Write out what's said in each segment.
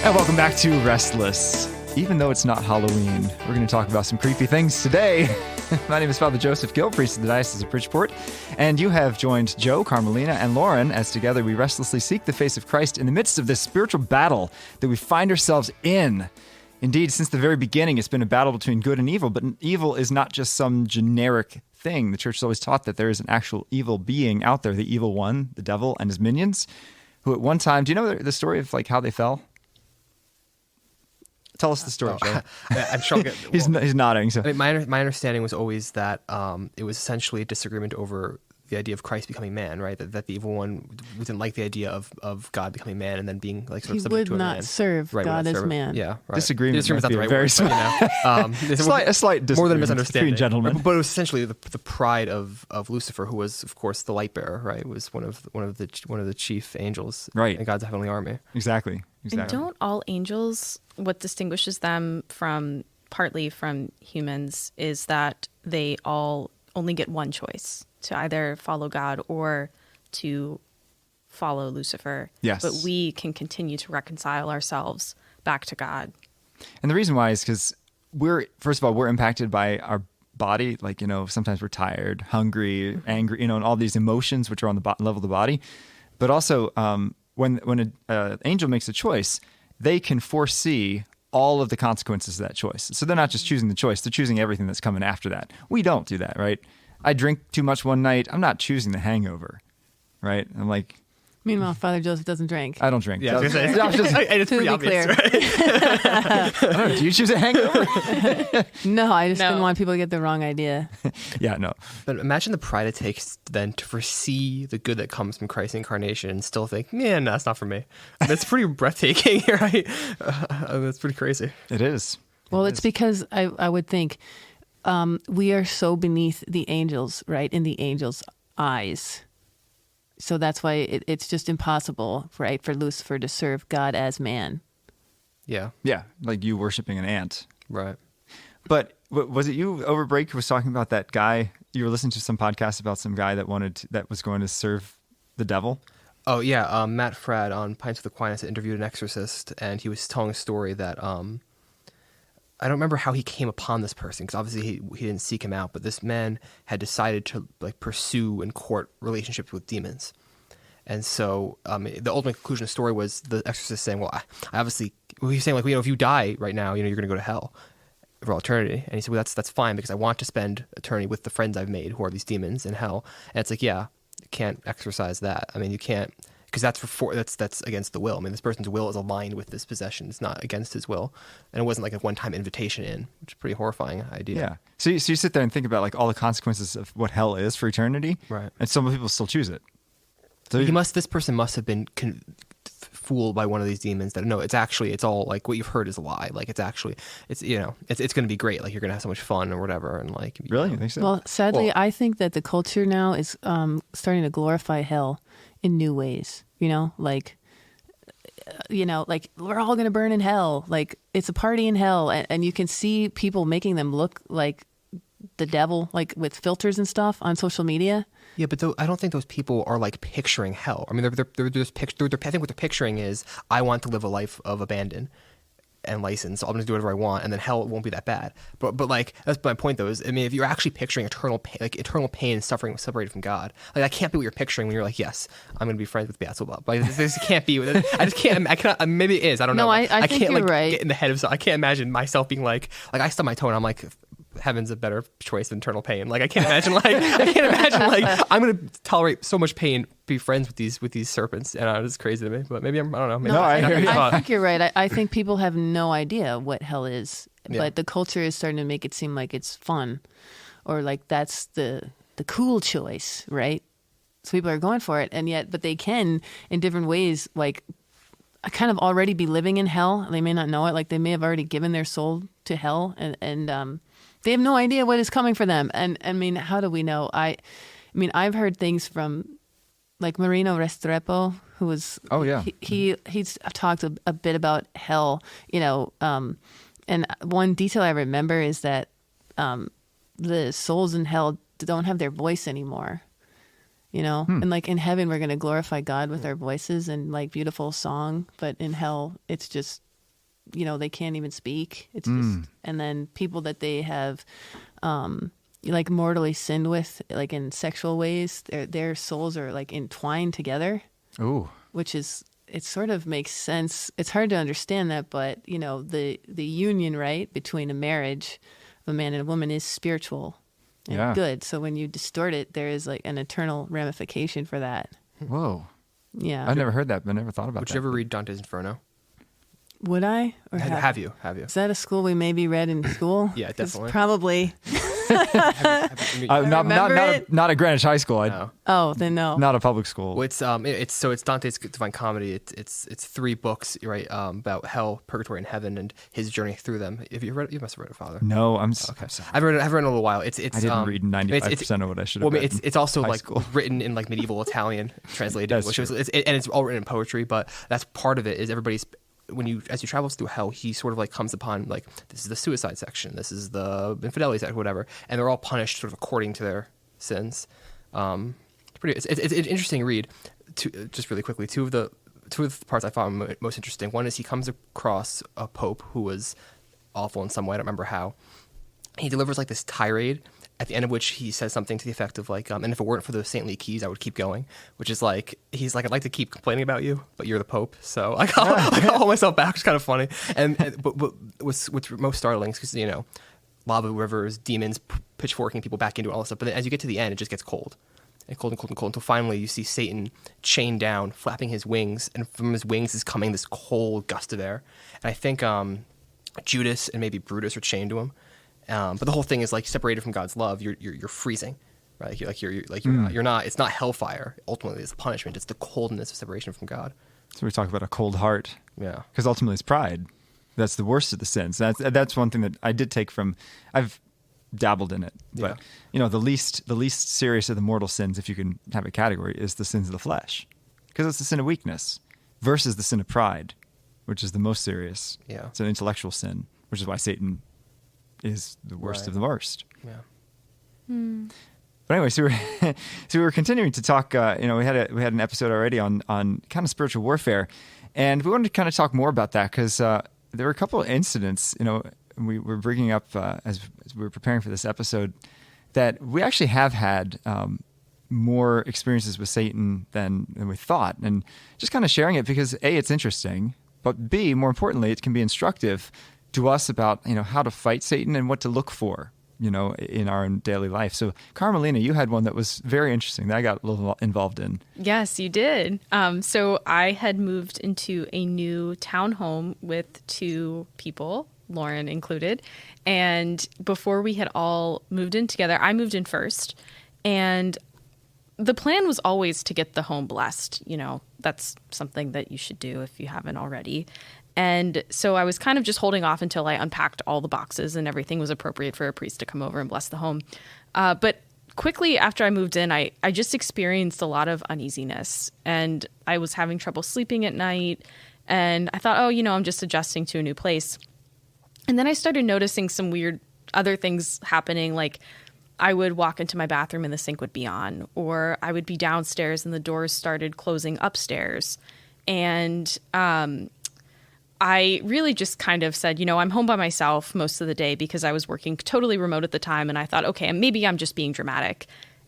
And welcome back to Restless. Even though it's not Halloween, we're going to talk about some creepy things today. My name is Father Joseph Gill, priest of the Diocese of Bridgeport, and you have joined Joe, Carmelena, and Lauren as together we restlessly seek the face of Christ in the midst of this spiritual battle that we find ourselves in. Indeed, since the very beginning, it's been a battle between good and evil, but evil is not just some generic thing. The church has always taught that there is an actual evil being out there, the evil one, the devil, and his minions, who at one time, do you know the story of like how they fell? Tell us the story, Joe. I'm sure I'll get, he's nodding. So. I mean, my understanding was always that it was essentially a disagreement over the idea of Christ becoming man, right? That the evil one didn't like the idea of God becoming man and then being like sort of subject to a man. He would not serve God as man. Yeah, right. Disagreement might be the right very word, a slight more than a misunderstanding. Between gentlemen. But it was essentially the pride of Lucifer, who was, of course, the light bearer, right? Was one of the chief angels, right, in God's heavenly army. Exactly. And don't all angels, what distinguishes them partly from humans is that they all only get one choice, to either follow God or to follow Lucifer. Yes. But we can continue to reconcile ourselves back to God. And the reason why is because first of all, we're impacted by our body. Like, sometimes we're tired, hungry, angry, and all these emotions which are on the level of the body. But also, when an angel makes a choice, they can foresee all of the consequences of that choice. So they're not just choosing the choice, they're choosing everything that's coming after that. We don't do that, right? I drink too much one night, I'm not choosing the hangover, right? I'm like... Meanwhile, Father Joseph doesn't drink. I don't drink. Yeah, it's pretty obvious. Right? Do you choose a hangover? No, I just didn't want people to get the wrong idea. Yeah, no. But imagine the pride it takes then to foresee the good that comes from Christ's incarnation and still think, no, that's not for me. That's pretty breathtaking, right? That's pretty crazy. It is. Well, it's because I would think we are so beneath the angels, right? In the angels' eyes. So that's why it's just impossible, right, for Lucifer to serve God as man. Yeah. Yeah, like you worshiping an ant. Right. But was it you over break who was talking about that guy? You were listening to some podcast about some guy that was going to serve the devil? Oh, yeah. Matt Fradd on Pints with Aquinas interviewed an exorcist, and he was telling a story that I don't remember how he came upon this person, because obviously he didn't seek him out, but this man had decided to pursue and court relationships with demons. And so the ultimate conclusion of the story was the exorcist saying, well, he's saying, if you die right now, you're going to go to hell for all eternity. And he said, well, that's fine, because I want to spend eternity with the friends I've made who are these demons in hell. And it's like, yeah, you can't exorcise that. I mean, you can't, because that's against the will. I mean, this person's will is aligned with this possession. It's not against his will. And it wasn't like a one-time invitation in, which is a pretty horrifying idea. Yeah. So you sit there and think about like all the consequences of what hell is for eternity. Right. And some people still choose it. So this person must have been fooled by one of these demons that, no, it's all like what you've heard is a lie. Like it's going to be great. Like you're going to have so much fun or whatever. And like, really? You think so? Well, sadly, I think that the culture now is starting to glorify hell in new ways, like we're all going to burn in hell. Like it's a party in hell. And you can see people making them look like the devil, like with filters and stuff on social media. Yeah, but I don't think those people are like picturing hell. I mean, they're just I think what they're picturing is, I want to live a life of abandon and license, so I'm going to do whatever I want, and then hell won't be that bad. But like, that's my point though, is, I mean, if you're actually picturing eternal pain and suffering separated from God, like that can't be what you're picturing when you're like, yes, I'm going to be friends with Beelzebub. Like this can't be. I just can't. I cannot. Maybe it is. I don't know. No, I can't think you're right. Get in the head of. I can't imagine myself being like I stub my toe and I'm like, heaven's a better choice than eternal pain. Like I can't imagine I'm going to tolerate so much pain, be friends with these serpents, and it's crazy to me. But maybe I don't know. Maybe I think you're right. I think people have no idea what hell is, but the culture is starting to make it seem like it's fun, or like that's the cool choice, right? So people are going for it, but they can in different ways, like kind of already be living in hell. They may not know it. Like they may have already given their soul to hell, and they have no idea what is coming for them. And I mean, how do we know? I mean, I've heard things from like Marino Restrepo, who was, he's talked a bit about hell, and one detail I remember is that the souls in hell don't have their voice anymore, and like in heaven, we're going to glorify God with our voices and like beautiful song, but in hell, it's just they can't even speak. It's just, and then people that they have, like mortally sinned with, like in sexual ways, their souls are like entwined together. Ooh. Which is, it sort of makes sense. It's hard to understand that, but the union, right, between a marriage of a man and a woman is spiritual and good. So when you distort it, there is like an eternal ramification for that. Whoa. Yeah. I've never heard that, but never thought about that. Would you ever read Dante's Inferno? Would I? Or Have you? Is that a school we maybe read in school? Yeah, definitely. Probably. Not at Greenwich High School. No. Oh, then no. Not a public school. Well, it's Dante's Divine Comedy. It's 3 books, right, about hell, purgatory, and heaven, and his journey through them. If you read it, you must have read it, Father. No, I'm okay. I've read it in a little while. I didn't read 95% of what I should have. Well, read it's also like school. written in like medieval Italian, translated to English. And it's all written in poetry. But that's part of it. Is everybody's as you travel through hell, he sort of like comes upon like, this is the suicide section, this is the infidelity section, whatever, and they're all punished sort of according to their sins. It's an interesting read. Just really quickly, two of the parts I found most interesting. One is he comes across a pope who was awful in some way. I don't remember how. He delivers like this tirade, at the end of which he says something to the effect of like, and if it weren't for those saintly keys, I would keep going. Which is like, he's like, I'd like to keep complaining about you, but you're the Pope, so I gotta hold myself back. It's kind of funny. But what's most startling is because lava rivers, demons pitchforking people back into it, all this stuff. But then as you get to the end, it just gets cold. And cold and cold and cold until finally you see Satan chained down, flapping his wings, and from his wings is coming this cold gust of air. And I think Judas and maybe Brutus are chained to him. But the whole thing is like separated from God's love. You're freezing, right? You're not. It's not hellfire. Ultimately, it's the punishment. It's the coldness of separation from God. So we talk about a cold heart. Yeah. Because ultimately, it's pride. That's the worst of the sins. That's one thing that I did take from. I've dabbled in it, but the least serious of the mortal sins, if you can have a category, is the sins of the flesh, because it's the sin of weakness versus the sin of pride, which is the most serious. Yeah. It's an intellectual sin, which is why Satan is the worst of the worst. Yeah. But anyway, so we were continuing to talk. We had an episode already on kind of spiritual warfare, and we wanted to kind of talk more about that because there were a couple of incidents. We were bringing up as we were preparing for this episode that we actually have had more experiences with Satan than we thought, and just kind of sharing it because A, it's interesting, but B, more importantly, it can be instructive to us about how to fight Satan and what to look for in our own daily life. So Carmelena, you had one that was very interesting that I got a little involved in. Yes, you did. So I had moved into a new townhome with 2 people, Lauren included, and before we had all moved in together, I moved in first, and the plan was always to get the home blessed. That's something that you should do if you haven't already. And so I was kind of just holding off until I unpacked all the boxes and everything was appropriate for a priest to come over and bless the home. But quickly after I moved in, I just experienced a lot of uneasiness, and I was having trouble sleeping at night. And I thought, I'm just adjusting to a new place. And then I started noticing some weird other things happening, like I would walk into my bathroom and the sink would be on, or I would be downstairs and the doors started closing upstairs. And I really just kind of said, I'm home by myself most of the day because I was working totally remote at the time. And I thought, okay, maybe I'm just being dramatic.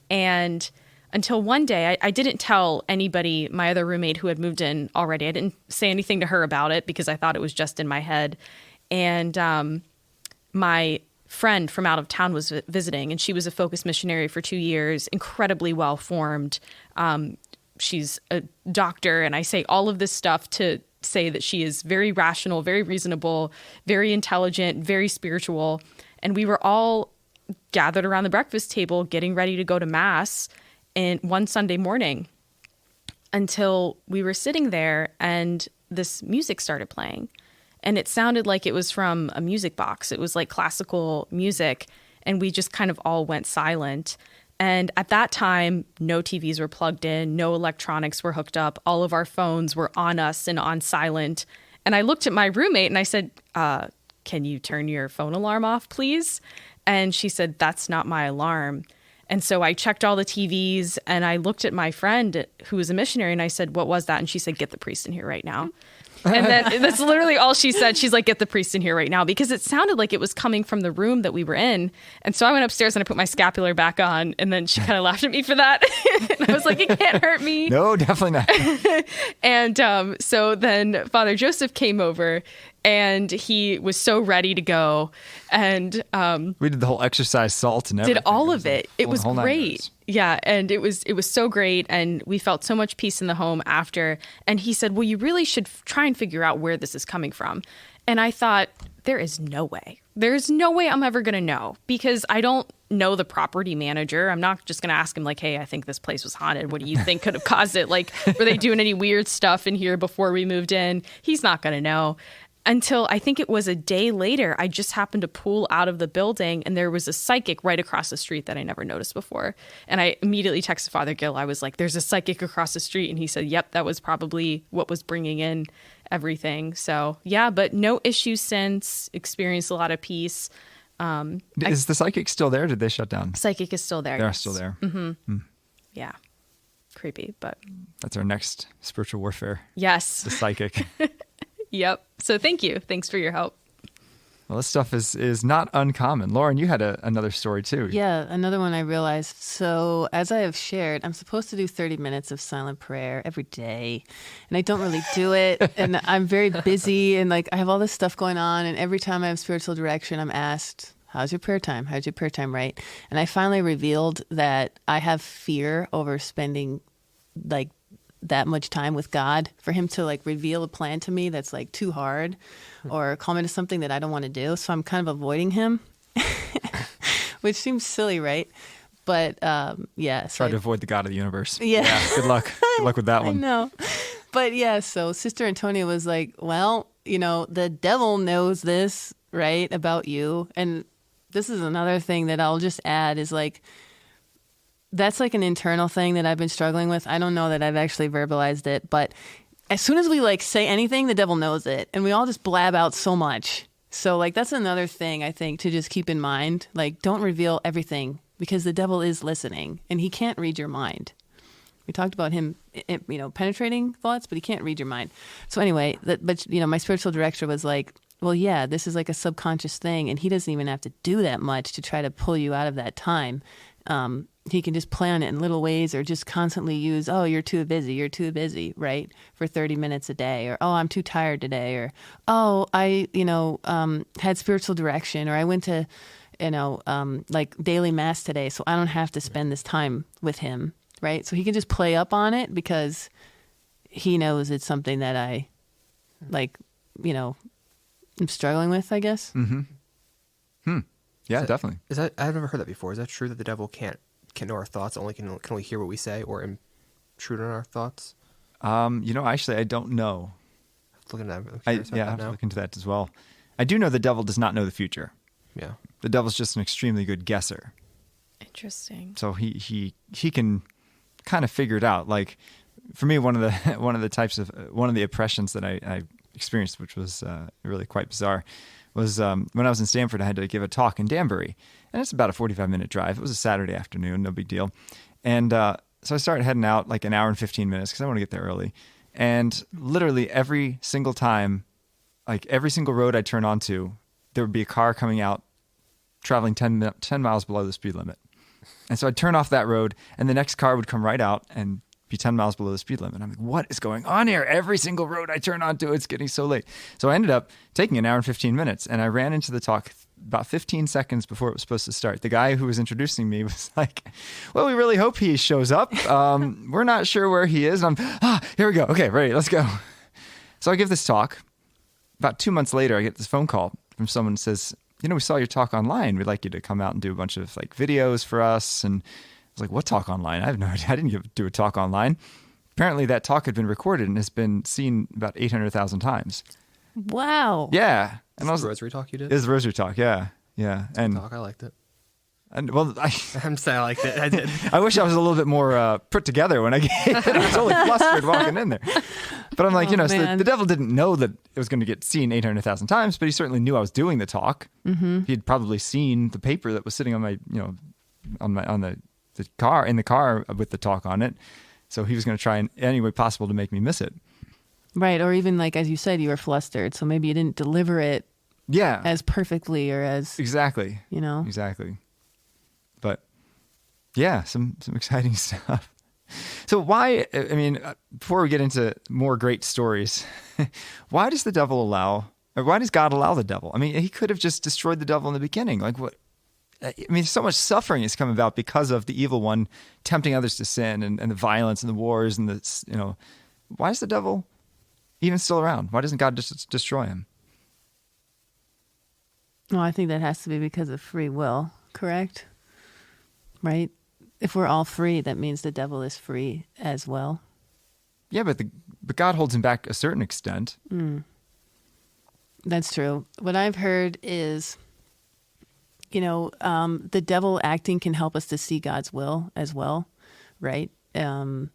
And until one day, I didn't tell anybody, my other roommate who had moved in already. I didn't say anything to her about it because I thought it was just in my head. And my friend from out of town was visiting, and she was a focus missionary for 2 years, incredibly well-formed. She's a doctor, and I say all of this stuff to say that she is very rational, very reasonable, very intelligent, very spiritual. And we were all gathered around the breakfast table getting ready to go to Mass and one Sunday morning until we were sitting there and this music started playing. And it sounded like it was from a music box. It was like classical music. And we just kind of all went silent. And at that time, no TVs were plugged in, no electronics were hooked up. All of our phones were on us and on silent. And I looked at my roommate and I said, can you turn your phone alarm off, please? And she said, that's not my alarm. And so I checked all the TVs and I looked at my friend who was a missionary and I said, what was that? And she said, get the priest in here right now. And then that's literally all she said. She's like, get the priest in here right now, because it sounded like it was coming from the room that we were in. And so I went upstairs and I put my scapular back on, and then she kind of laughed at me for that. And I was like, it can't hurt me. No, definitely not. And so then Father Joseph came over, and he was so ready to go. And we did the whole exercise salt and everything. did all of it. It was whole great. Yeah, and it was so great, and we felt so much peace in the home after. And he said, well, you really should try and figure out where this is coming from. And I thought, there is no way. There's no way I'm ever going to know, because I don't know the property manager. I'm not just going to ask him like, hey, I think this place was haunted. What do you think could have caused it? Like, were they doing any weird stuff in here before we moved in? He's not going to know. Until I think it was a day later, I just happened to pull out of the building and there was a psychic right across the street that I never noticed before. And I immediately texted Father Gill. I was like, there's a psychic across the street. And he said, yep, that was probably what was bringing in everything. So yeah, but no issues since. Experienced a lot of peace. Is the psychic still there? Or did they shut down? Psychic is still there. They're yes. still there. Mm-hmm. Yeah. Creepy, but. That's our next spiritual warfare. Yes. The psychic. Yep. So thank you. Thanks for your help. Well, this stuff is not uncommon. Lauren, you had another story too. Yeah, another one I realized. So as I have shared, I'm supposed to do 30 minutes of silent prayer every day, and I don't really do it. And I'm very busy, and like I have all this stuff going on. And every time I have spiritual direction, I'm asked, how's your prayer time? How's your prayer time, right? And I finally revealed that I have fear over spending like that much time with God, for him to like reveal a plan to me that's like too hard or call me to something that I don't want to do. So I'm kind of avoiding him, which seems silly, right? But yeah. So Try to avoid the God of the universe. Yeah. Good luck. Good luck with that one. I know. But yeah, so Sister Antonia was like, well, you know, the devil knows this, right, about you. And this is another thing that I'll just add is like, that's like an internal thing that I've been struggling with. I don't know that I've actually verbalized it, but as soon as we like say anything, the devil knows it, and we all just blab out so much. So like that's another thing I think to just keep in mind. Like, don't reveal everything, because the devil is listening and he can't read your mind. We talked about him, you know, penetrating thoughts, but he can't read your mind. So anyway, but you know, my spiritual director was like, well, yeah, this is like a subconscious thing, and he doesn't even have to do that much to try to pull you out of that time. He can just play on it in little ways, or just constantly use, oh, you're too busy, right, for 30 minutes a day, or, oh, I'm too tired today, or, oh, I, you know, had spiritual direction, or I went to, you know, like daily mass today, so I don't have to spend this time with him, right? So he can just play up on it because he knows it's something that I, like, you know, I'm struggling with, I guess. Mm-hmm. Yeah, definitely. Is that, I've never heard that before. Is that true that the devil can't know our thoughts, can only hear what we say or intrude on our thoughts? You know, actually, I don't know. Looking at that, I'm I curious about have that to now. look into that as well. I do know the devil does not know the future. Yeah. The devil's just an extremely good guesser. Interesting. So he can kind of figure it out. Like for me, one of the oppressions that I experienced, which was really quite bizarre, was when I was in Stanford. I had to give a talk in Danbury, and it's about a 45-minute drive. It was a Saturday afternoon, no big deal. And so I started heading out like an hour and 15 minutes because I want to get there early. And literally every single time, like every single road I turn onto, there would be a car coming out traveling 10 miles below the speed limit. And so I'd turn off that road, and the next car would come right out and be 10 miles below the speed limit. I'm like, what is going on here? Every single road I turn onto, it's getting so late. So I ended up taking an hour and 15 minutes, and I ran into the talk about 15 seconds before it was supposed to start. The guy who was introducing me was like, well, we really hope he shows up. We're not sure where he is. And I'm, here we go. Okay, ready, let's go. So I give this talk. About 2 months later, I get this phone call from someone who says, you know, we saw your talk online. We'd like you to come out and do a bunch of like videos for us. And I was like, what talk online? I have no idea. I didn't do a talk online. Apparently that talk had been recorded and has been seen about 800,000 times. Wow. Yeah. And And was the rosary talk you did? It was the rosary talk, yeah. Yeah. And Talk, I liked it. And well, I'm saying I liked it. I did. I wish I was a little bit more put together when I gave it. I was totally flustered walking in there. But I'm like, so the devil didn't know that it was going to get seen 800,000 times, but he certainly knew I was doing the talk. Mm-hmm. He'd probably seen the paper that was sitting on my, on the the car with the talk on it. So he was going to try in any way possible to make me miss it. Right. Or even like, as you said, you were flustered. So maybe you didn't deliver it as perfectly or as... Exactly. Exactly. But yeah, some exciting stuff. So why, I mean, before we get into more great stories, why does God allow the devil? I mean, he could have just destroyed the devil in the beginning. Like what? I mean, so much suffering has come about because of the evil one tempting others to sin and the violence and the wars and the, why is the devil even still around? Why doesn't God just destroy him? Well, I think that has to be because of free will, correct? Right? If we're all free, that means the devil is free as well. Yeah, but God holds him back a certain extent. That's true. What I've heard is, the devil acting can help us to see God's will as well, right? And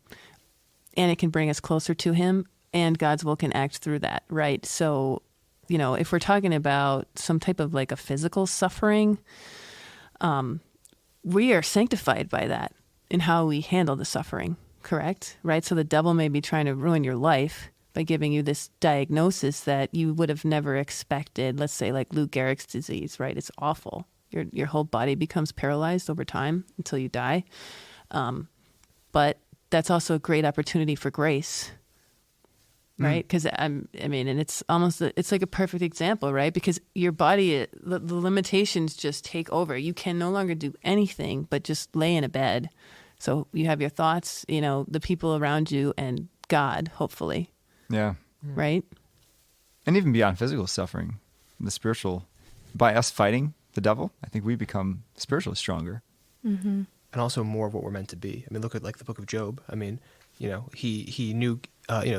it can bring us closer to him, and God's will can act through that, right? So, if we're talking about some type of like a physical suffering, we are sanctified by that in how we handle the suffering, correct? Right? So the devil may be trying to ruin your life by giving you this diagnosis that you would have never expected. Let's say like Lou Gehrig's disease, right? It's awful. Your whole body becomes paralyzed over time until you die. But that's also a great opportunity for grace, right? Because and it's it's like a perfect example, right? Because your body, the limitations just take over. You can no longer do anything but just lay in a bed. So you have your thoughts, the people around you, and God, hopefully. Yeah. Right? And even beyond physical suffering, the spiritual, by us fighting the devil, I think we become spiritually stronger. Mm-hmm. And also more of what we're meant to be. I mean, look at like the book of Job. I mean, he knew,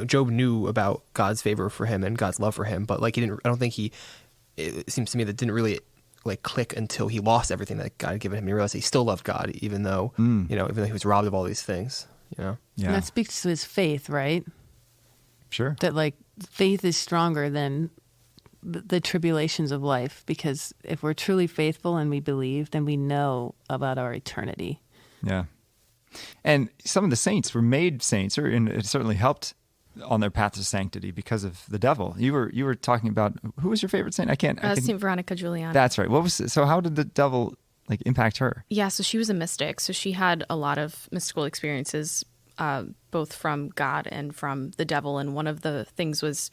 Job knew about God's favor for him and God's love for him, but like it seems to me that didn't really like click until he lost everything that God had given him. He realized he still loved God, even though, even though he was robbed of all these things, Yeah. And that speaks to his faith, right? Sure. That like faith is stronger than the tribulations of life, because if we're truly faithful and we believe, then we know about our eternity. Yeah. And some of the saints were made saints, and it certainly helped on their path to sanctity because of the devil. You were talking about, who was your favorite saint? St. Veronica Giuliani. That's right. So how did the devil like impact her? Yeah, so she was a mystic. So she had a lot of mystical experiences, both from God and from the devil. And one of the things was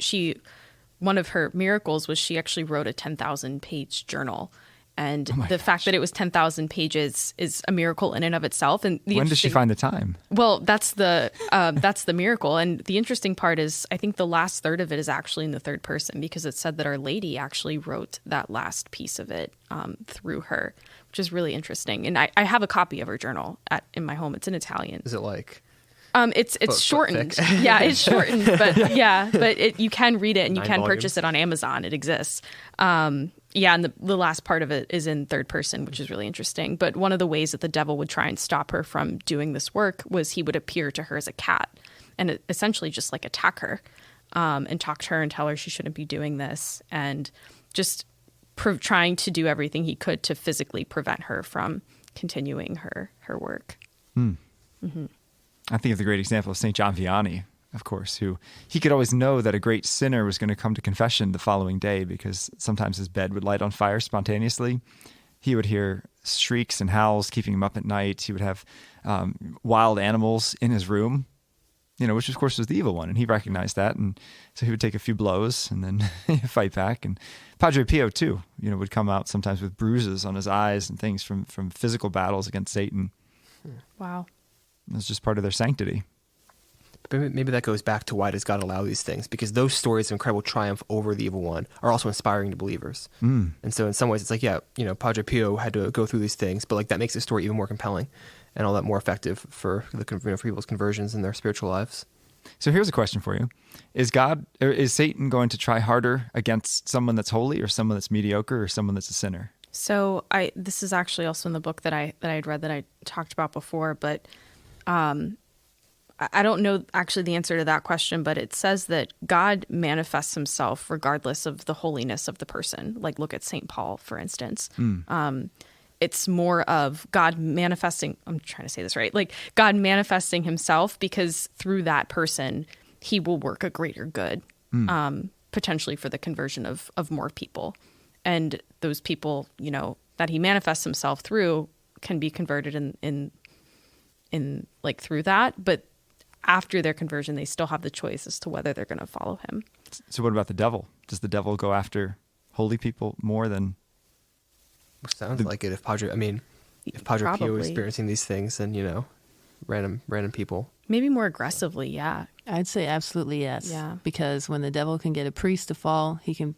one of her miracles was she actually wrote a 10,000 page journal. And the fact that it was 10,000 pages is a miracle in and of itself. And when does she find the time? Well, that's the miracle. And the interesting part is, I think the last third of it is actually in the third person, because it said that Our Lady actually wrote that last piece of it through her, which is really interesting. And I have a copy of her journal in my home. It's in Italian. Is it like? It's shortened. Yeah, it's shortened, but you can read it and you can purchase it on Amazon. It exists. And the last part of it is in third person, which is really interesting. But one of the ways that the devil would try and stop her from doing this work was he would appear to her as a cat and essentially just like attack her and talk to her and tell her she shouldn't be doing this, and just trying to do everything he could to physically prevent her from continuing her work. Mm-hmm. I think of the great example of St. John Vianney, of course, who he could always know that a great sinner was going to come to confession the following day, because sometimes his bed would light on fire spontaneously. He would hear shrieks and howls keeping him up at night. He would have wild animals in his room, which of course was the evil one. And he recognized that. And so he would take a few blows and then fight back. And Padre Pio too, would come out sometimes with bruises on his eyes and things from physical battles against Satan. Wow. It's just part of their sanctity. But maybe that goes back to why does God allow these things? Because those stories of incredible triumph over the evil one are also inspiring to believers. And so in some ways it's like, Padre Pio had to go through these things, but like that makes the story even more compelling and all that more effective for people's conversions in their spiritual lives. So here's a question for you. Is Satan going to try harder against someone that's holy, or someone that's mediocre, or someone that's a sinner? So this is actually also in the book that I'd read that I talked about before, but I don't know actually the answer to that question, but it says that God manifests himself regardless of the holiness of the person. Like look at St. Paul, for instance. it's more of God manifesting. I'm trying to say this right. Like God manifesting himself, because through that person, he will work a greater good, potentially for the conversion of more people. And those people, you know, that he manifests himself through can be converted in like through that. But after their conversion, they still have the choice as to whether they're going to follow him. So what about the devil? Does the devil go after holy people more than? Sounds like it. If Padre Pio was experiencing these things, then, you know, random people. Maybe more aggressively, yeah. I'd say absolutely yes. Yeah. Because when the devil can get a priest to fall, he can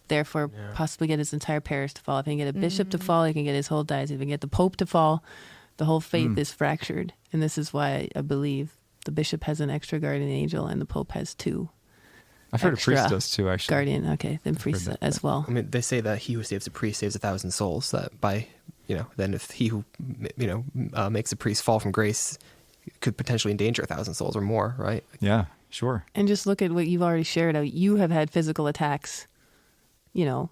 therefore possibly get his entire parish to fall. If he can get a bishop to fall, he can get his whole diocese. If he can get the pope to fall, the whole faith is fractured. And this is why I believe the bishop has an extra guardian angel and the pope has two. I've heard a priest does too, actually. Guardian, okay, then priest as well. I mean, they say that he who saves a priest saves 1,000 souls. That by, you know, then if he who, you know, makes a priest fall from grace could potentially endanger 1,000 souls or more, right? Yeah, sure. And just look at what you've already shared. You have had physical attacks, you know.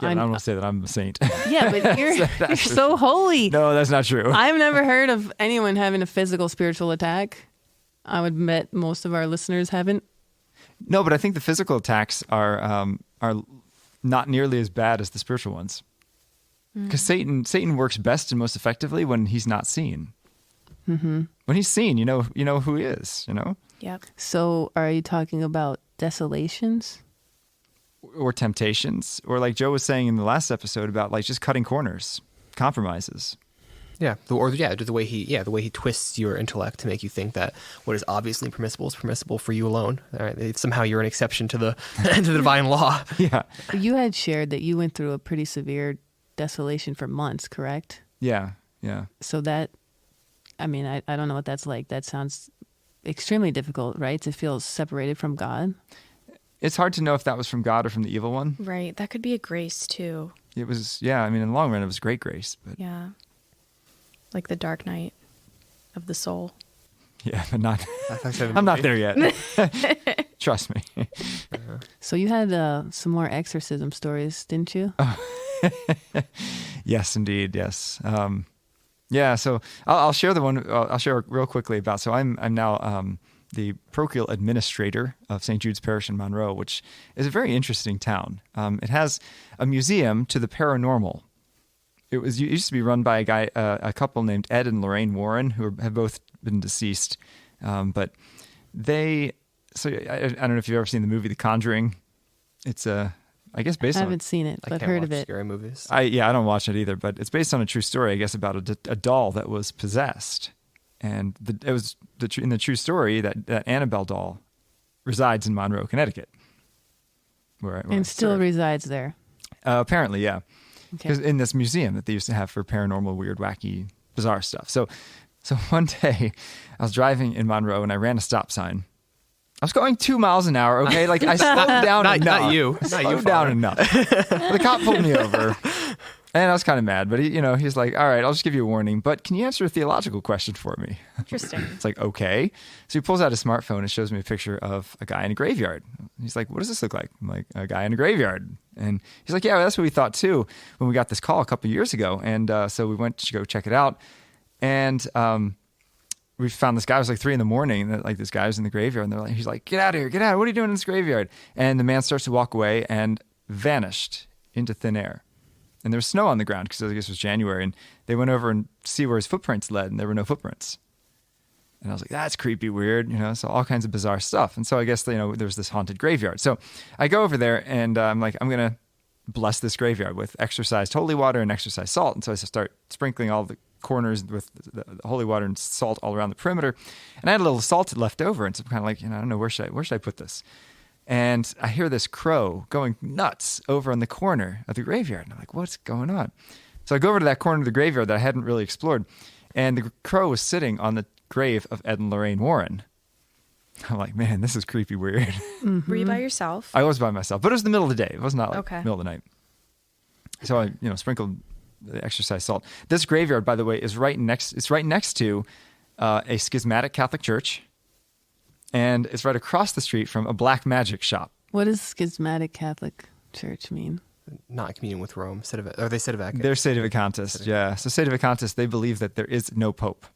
Yeah, I don't want to say that I'm a saint. Yeah, but you're so holy. No, that's not true. I've never heard of anyone having a physical spiritual attack. I would bet most of our listeners haven't. No, but I think the physical attacks are not nearly as bad as the spiritual ones. Because Satan works best and most effectively when he's not seen. Mm-hmm. When he's seen, you know who he is. You know. Yep. So, are you talking about desolations, or temptations, or like Joe was saying in the last episode about like just cutting corners, compromises? Yeah, the way he twists your intellect to make you think that what is obviously permissible is permissible for you alone. All right, somehow you're an exception to the to the divine law. Yeah. You had shared that you went through a pretty severe desolation for months, correct? Yeah. So that, I mean, I don't know what that's like. That sounds extremely difficult, right? To feel separated from God. It's hard to know if that was from God or from the evil one. Right. That could be a grace too. It was, yeah. I mean, in the long run, it was great grace. But yeah. Like the dark night of the soul. Yeah, but not. I'm not there yet. Trust me. So you had some more exorcism stories, didn't you? Yes, indeed. Yes. Yeah. So I'll share the one. I'll share real quickly about. So I'm now the parochial administrator of St. Jude's Parish in Monroe, which is a very interesting town. It has a museum to the paranormal. It used to be run by a couple named Ed and Lorraine Warren, who have both been deceased. But I don't know if you've ever seen the movie The Conjuring. It's I guess based on. I haven't seen it, but heard of it. Scary movies. I don't watch it either, but it's based on a true story, I guess, about a doll that was possessed, and it was in the true story that Annabelle doll resides in Monroe, Connecticut, where and still resides there. Apparently, yeah. Because Okay. in this museum that they used to have for paranormal, weird, wacky, bizarre stuff. So one day I was driving in Monroe and I ran a stop sign. I was going 2 miles an hour, okay? Like I slowed down enough. Not you. Slowed down enough. The cop pulled me over and I was kind of mad, but he's like, all right, I'll just give you a warning, but can you answer a theological question for me? Interesting. It's like, okay. So he pulls out his smartphone and shows me a picture of a guy in a graveyard. He's like, what does this look like? I'm like, a guy in a graveyard. And he's like, yeah, well, that's what we thought too when we got this call a couple of years ago. And so we went to go check it out. And we found this guy. It was like 3 a.m. And like this guy was in the graveyard. And he's like, get out of here, get out. What are you doing in this graveyard? And the man starts to walk away and vanished into thin air. And there was snow on the ground because I guess it was January. And they went over and see where his footprints led, and there were no footprints. And I was like, that's creepy, weird, so all kinds of bizarre stuff. And so I guess, there was this haunted graveyard. So I go over there and I'm like, I'm going to bless this graveyard with exorcised holy water and exorcised salt. And so I start sprinkling all the corners with the holy water and salt all around the perimeter. And I had a little salt left over. And so I'm kind of like, I don't know, where should I put this? And I hear this crow going nuts over on the corner of the graveyard. And I'm like, what's going on? So I go over to that corner of the graveyard that I hadn't really explored. And the crow was sitting on the grave of Ed and Lorraine Warren. I'm like, man, this is creepy weird. Mm-hmm. Were you by yourself? I was by myself, but it was the middle of the day. It was not like Okay. middle of the night. So I, sprinkled the exorcised salt. This graveyard, by the way, is right next to a schismatic Catholic church. And it's right across the street from a black magic shop. What does schismatic Catholic Church mean? not in communion with Rome. Are they sedevacant? They're sedevacantists, yeah. So sedevacantists, they believe that there is no pope.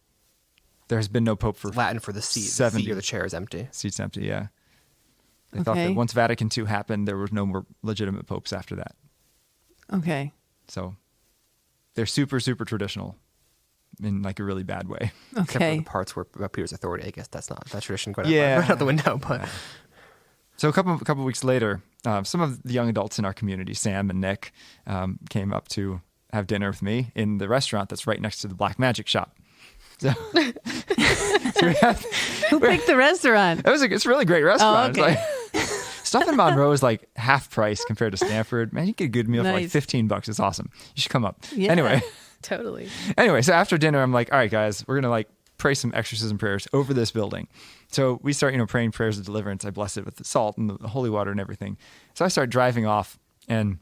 There has been no pope for It's Latin for the seat. 70. The seat or the chair is empty. Seat's empty, yeah. They thought that once Vatican II happened, there were no more legitimate popes after that. Okay. So they're super, super traditional in like a really bad way. Except for Okay. the parts where about Peter's authority. I guess that's not that tradition going Yeah. out the window. But So a couple weeks later, some of the young adults in our community, Sam and Nick, came up to have dinner with me in the restaurant that's right next to the Black Magic shop. So, Who picked the restaurant? It's a really great restaurant. Oh, okay. It's like, stuff in Monroe is like half price compared to Stanford. Man, you get a good meal for like Nice. $15. It's awesome. You should come up. Yeah. Totally. Anyway, so after dinner, I'm like, all right, guys, we're going to like pray some exorcism prayers over this building. So we start, praying prayers of deliverance. I bless it with the salt and the holy water and everything. So I start driving off, and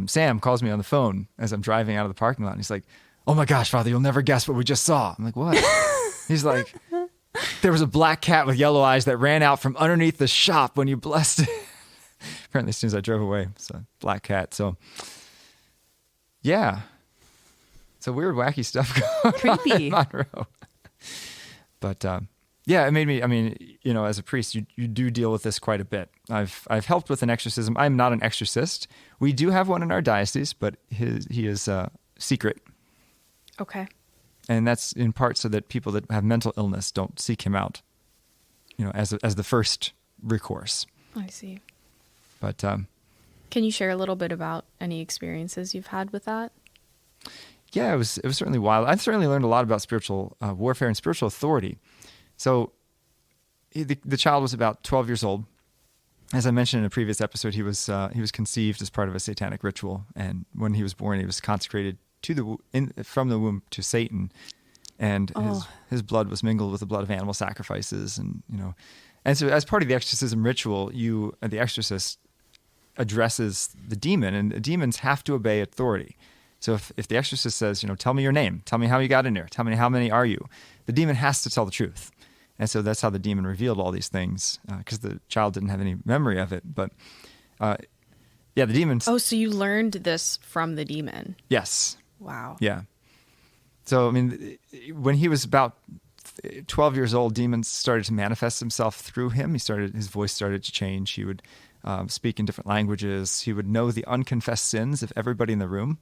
Sam calls me on the phone as I'm driving out of the parking lot. And he's like, oh my gosh, Father, you'll never guess what we just saw. I'm like, what? He's like, there was a black cat with yellow eyes that ran out from underneath the shop when you blessed it. Apparently, as soon as I drove away, it's a black cat. So, yeah. So weird, wacky stuff going on in Monroe. But, yeah, it made me, as a priest, you do deal with this quite a bit. I've helped with an exorcism. I'm not an exorcist. We do have one in our diocese, but he is secret. Okay. And that's in part so that people that have mental illness don't seek him out, as the first recourse. I see. But Can you share a little bit about any experiences you've had with that? yeah, it was certainly wild. I've certainly learned a lot about spiritual warfare and spiritual authority. So the child was about 12 years old. As I mentioned in a previous episode, he was conceived as part of a satanic ritual, and when he was born, he was consecrated from the womb to Satan, and his blood was mingled with the blood of animal sacrifices, and so as part of the exorcism ritual, the exorcist addresses the demon, and the demons have to obey authority. So if the exorcist says, tell me your name, tell me how you got in here, tell me how many are you, the demon has to tell the truth. And so that's how the demon revealed all these things, because the child didn't have any memory of it. But the demons. Oh, so you learned this from the demon? Yes. Wow. Yeah. So, when he was about 12 years old, demons started to manifest himself through him. His voice started to change. He would speak in different languages. He would know the unconfessed sins of everybody in the room.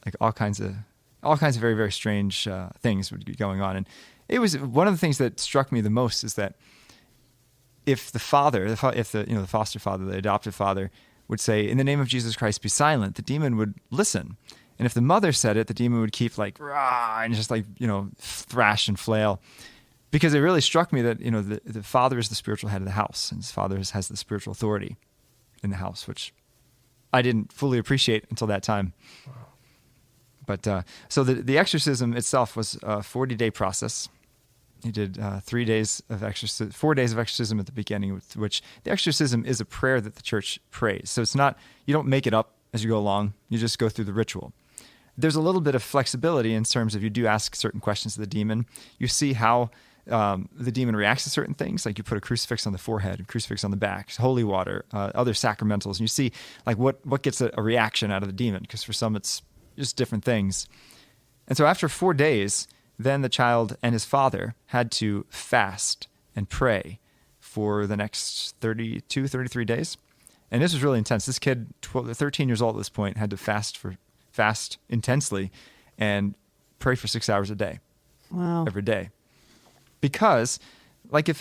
Like all kinds of very, very strange things would be going on. And it was one of the things that struck me the most is that if the foster father, the adoptive father would say, in the name of Jesus Christ, be silent, the demon would listen. And if the mother said it, the demon would keep like, rah, and just like, thrash and flail. Because it really struck me that, the father is the spiritual head of the house, and his father has the spiritual authority in the house, which I didn't fully appreciate until that time. Wow. But so the exorcism itself was a 40-day process. He did 4 days of exorcism at the beginning, which the exorcism is a prayer that the church prays. So it's not, you don't make it up as you go along. You just go through the ritual. There's a little bit of flexibility in terms of you do ask certain questions of the demon. You see how the demon reacts to certain things, like you put a crucifix on the forehead, a crucifix on the back, holy water, other sacramentals, and you see like what gets a reaction out of the demon, because for some it's just different things. And so after 4 days, then the child and his father had to fast and pray for the next 32, 33 days. And this was really intense. This kid, 13 years old at this point, had to fast intensely and pray for 6 hours a day. Wow. Every day. Because, like if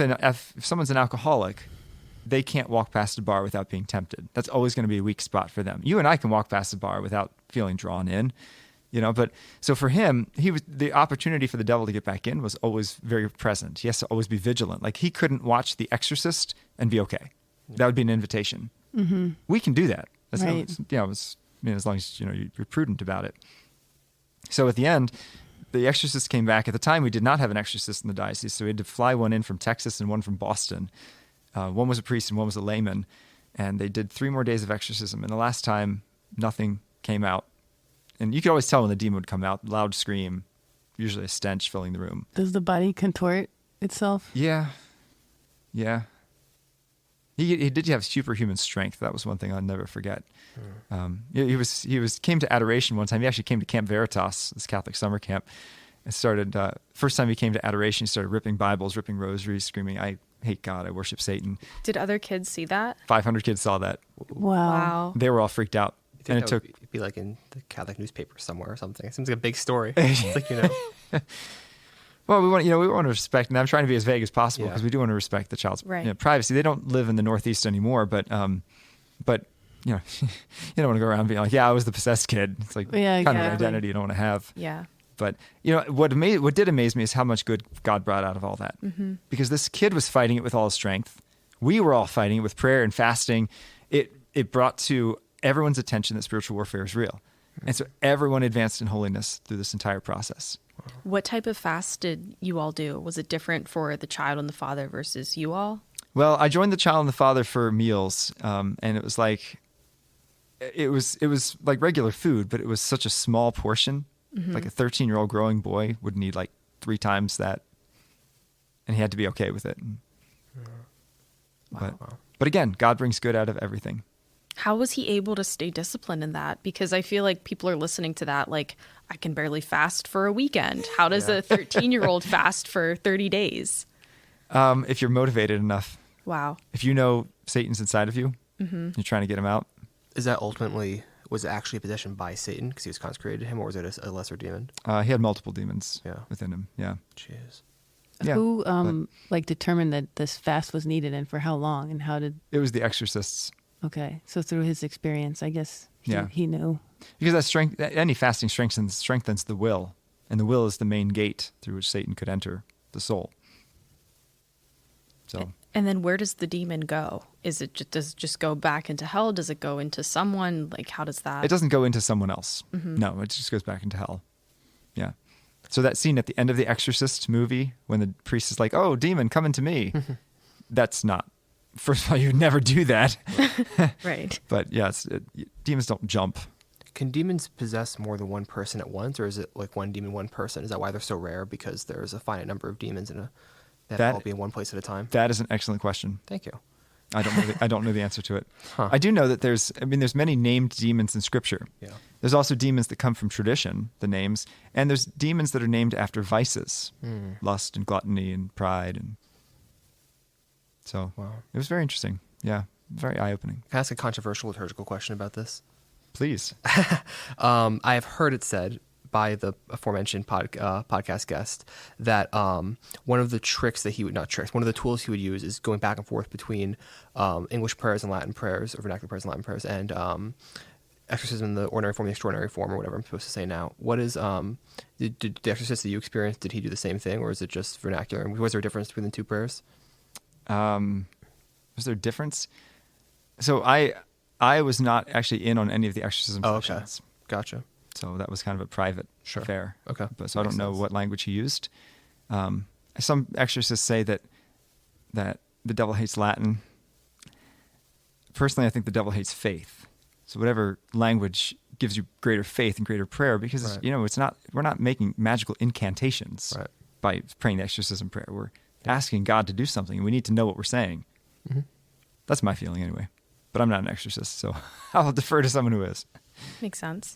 someone's an alcoholic, they can't walk past a bar without being tempted. That's always going to be a weak spot for them. You and I can walk past a bar without feeling drawn in, but so for him, the opportunity for the devil to get back in was always very present. He has to always be vigilant. Like he couldn't watch The Exorcist and be okay. That would be an invitation. Mm-hmm. We can do that. That's right. As long as you're prudent about it. So at the end, the exorcist came back. At the time, we did not have an exorcist in the diocese, so we had to fly one in from Texas and one from Boston. One was a priest and one was a layman, and they did 3 more days of exorcism. And the last time, nothing came out. And you could always tell when the demon would come out, loud scream, usually a stench filling the room. Does the body contort itself? Yeah. He did have superhuman strength. That was one thing I'll never forget. He came to adoration one time. He actually came to Camp Veritas, this Catholic summer camp, and started. First time he came to adoration, he started ripping Bibles, ripping rosaries, screaming, "I hate God, I worship Satan." Did other kids see that? 500 kids saw that. Wow. They were all freaked out. You think that would be like in the Catholic newspaper somewhere or something? It seems like a big story. It's like, Well, we want to respect, and I'm trying to be as vague as possible because we do want to respect the child's privacy. They don't live in the Northeast anymore, but you don't want to go around being like, I was the possessed kid. It's like kind of an identity you don't want to have. Yeah. But what did amaze me is how much good God brought out of all that. Mm-hmm. Because this kid was fighting it with all his strength. We were all fighting it with prayer and fasting. It brought to everyone's attention that spiritual warfare is real. Mm-hmm. And so everyone advanced in holiness through this entire process. What type of fast did you all do? Was it different for the child and the father versus you all? Well, I joined the child and the father for meals, and it was like regular food, but it was such a small portion. Mm-hmm. Like a 13-year-old growing boy would need like 3 times that, and he had to be okay with it. But again, God brings good out of everything. How was he able to stay disciplined in that? Because I feel like people are listening to that like, I can barely fast for a weekend. How does a 13-year-old fast for 30 days? If you're motivated enough. Wow. If you know Satan's inside of you, you're trying to get him out. Was it actually a possession by Satan because he was consecrated to him, or was it a lesser demon? He had multiple demons within him. Yeah. Jeez. Yeah, who determined that this fast was needed and for how long, and how did... It was the exorcists. Okay, so through his experience, I guess he knew. Because any fasting strengthens the will, and the will is the main gate through which Satan could enter the soul. So. And then where does the demon go? Does it just go back into hell? Does it go into someone? Like, how does that... It doesn't go into someone else. Mm-hmm. No, it just goes back into hell. Yeah. So that scene at the end of the Exorcist movie, when the priest is like, "Oh, demon, come into me," that's not... First of all, you'd never do that. Right. But yes, demons don't jump. Can demons possess more than one person at once, or is it like one demon, one person? Is that why they're so rare? Because there's a finite number of demons they have to all be in one place at a time? That is an excellent question. Thank you. I don't know the answer to it. Huh. I do know that there's many named demons in Scripture. Yeah. There's also demons that come from tradition, the names, and there's demons that are named after vices, lust and gluttony and pride and... So It was very interesting. Yeah, very eye-opening. Can I ask a controversial liturgical question about this? Please. I have heard it said by the aforementioned podcast guest that one of the one of the tools he would use is going back and forth between English prayers and Latin prayers, or vernacular prayers and Latin prayers, and exorcism in the ordinary form, the extraordinary form, or whatever I'm supposed to say now. What is did the exorcist that you experienced, did he do the same thing, or is it just vernacular? And was there a difference between the two prayers? Was there a difference? So I was not actually in on any of the exorcism sessions. Gotcha. So that was kind of a private affair. Okay. So I don't know what language he used. Some exorcists say that the devil hates Latin. Personally, I think the devil hates faith. So whatever language gives you greater faith and greater prayer, because we're not making magical incantations by praying the exorcism prayer. We're asking God to do something, and we need to know what we're saying. Mm-hmm. That's my feeling anyway. But I'm not an exorcist, so I'll defer to someone who is. Makes sense.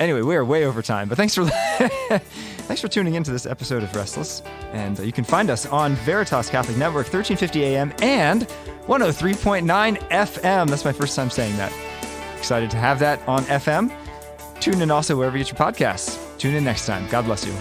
Anyway, we are way over time, but thanks for tuning into this episode of Restless. And you can find us on Veritas Catholic Network, 1350 AM and 103.9 FM. That's my first time saying that. Excited to have that on FM. Tune in also wherever you get your podcasts. Tune in next time. God bless you.